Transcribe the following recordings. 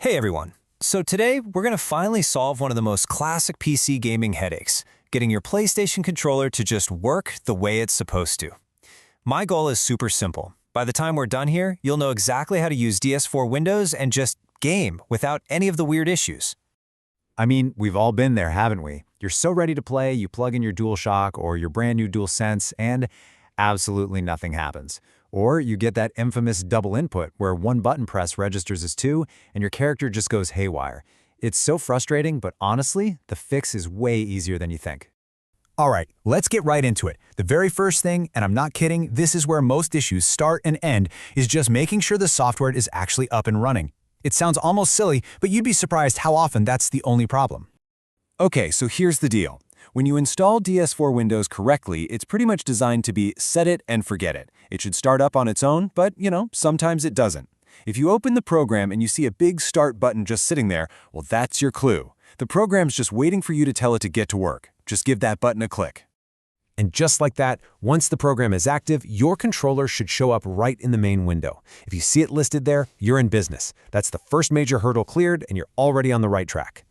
Hey everyone. So today, we're going to finally solve one of the most classic PC gaming headaches, getting your PlayStation controller to just work the way it's supposed to. My goal is super simple. By the time we're done here, you'll know exactly how to use DS4Windows and just game without any of the weird issues. I mean, we've all been there, haven't we? You're so ready to play, you plug in your DualShock or your brand new DualSense, and absolutely nothing happens. Or you get that infamous double input where one button press registers as two and your character just goes haywire. It's so frustrating, but honestly, the fix is way easier than you think. All right, let's get right into it. The very first thing, and I'm not kidding, this is where most issues start and end, is just making sure the software is actually up and running. It sounds almost silly, but you'd be surprised how often that's the only problem. Okay, so here's the deal. When you install DS4Windows correctly, it's pretty much designed to be set it and forget it. It should start up on its own, but, sometimes it doesn't. If you open the program and you see a big start button just sitting there, well, that's your clue. The program's just waiting for you to tell it to get to work. Just give that button a click. And just like that, once the program is active, your controller should show up right in the main window. If you see it listed there, you're in business. That's the first major hurdle cleared, and you're already on the right track.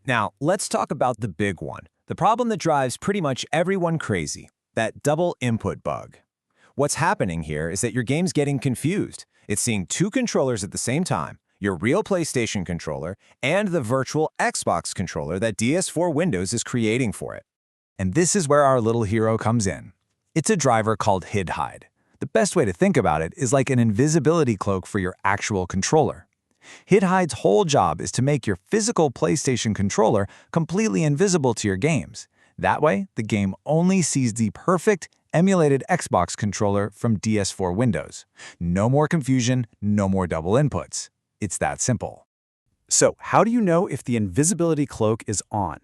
Now, let's talk about the big one. The problem that drives pretty much everyone crazy, that double input bug. What's happening here is that your game's getting confused. It's seeing two controllers at the same time, your real PlayStation controller and the virtual Xbox controller that DS4Windows is creating for it. And this is where our little hero comes in. It's a driver called HidHide. The best way to think about it is like an invisibility cloak for your actual controller. HidHide's whole job is to make your physical PlayStation controller completely invisible to your games. That way, the game only sees the perfect, emulated Xbox controller from DS4Windows. No more confusion, no more double inputs. It's that simple. So, how do you know if the invisibility cloak is on?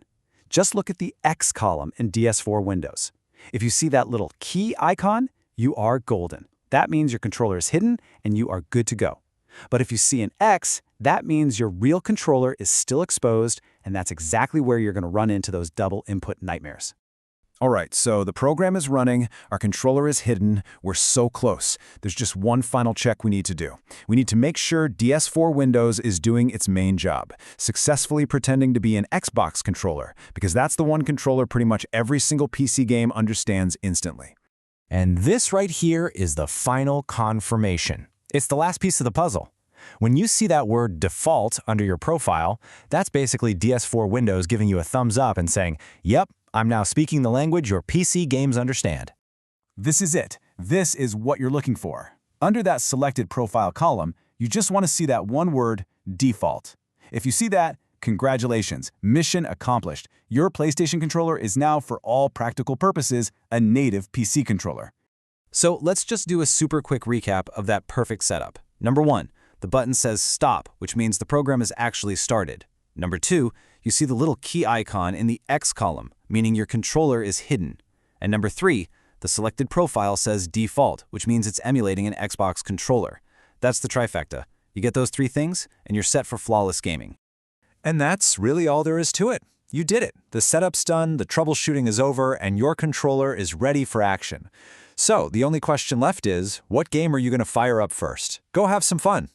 Just look at the X column in DS4Windows. If you see that little key icon, you are golden. That means your controller is hidden and you are good to go. But if you see an X, that means your real controller is still exposed, and that's exactly where you're going to run into those double input nightmares. All right, so the program is running, our controller is hidden, we're so close. There's just one final check we need to do. We need to make sure DS4Windows is doing its main job, successfully pretending to be an Xbox controller, because that's the one controller pretty much every single PC game understands instantly. And this right here is the final confirmation. It's the last piece of the puzzle. When you see that word default under your profile, that's basically DS4Windows giving you a thumbs up and saying, yep, I'm now speaking the language your PC games understand. This is it. This is what you're looking for. Under that selected profile column, you just want to see that one word, default. If you see that, congratulations, mission accomplished. Your PlayStation controller is now, for all practical purposes, a native PC controller. So let's just do a super quick recap of that perfect setup. Number 1, the button says stop, which means the program is actually started. Number 2, you see the little key icon in the X column, meaning your controller is hidden. And number 3, the selected profile says default, which means it's emulating an Xbox controller. That's the trifecta. You get those 3 things, and you're set for flawless gaming. And that's really all there is to it. You did it. The setup's done, the troubleshooting is over, and your controller is ready for action. So the only question left is, what game are you going to fire up first? Go have some fun.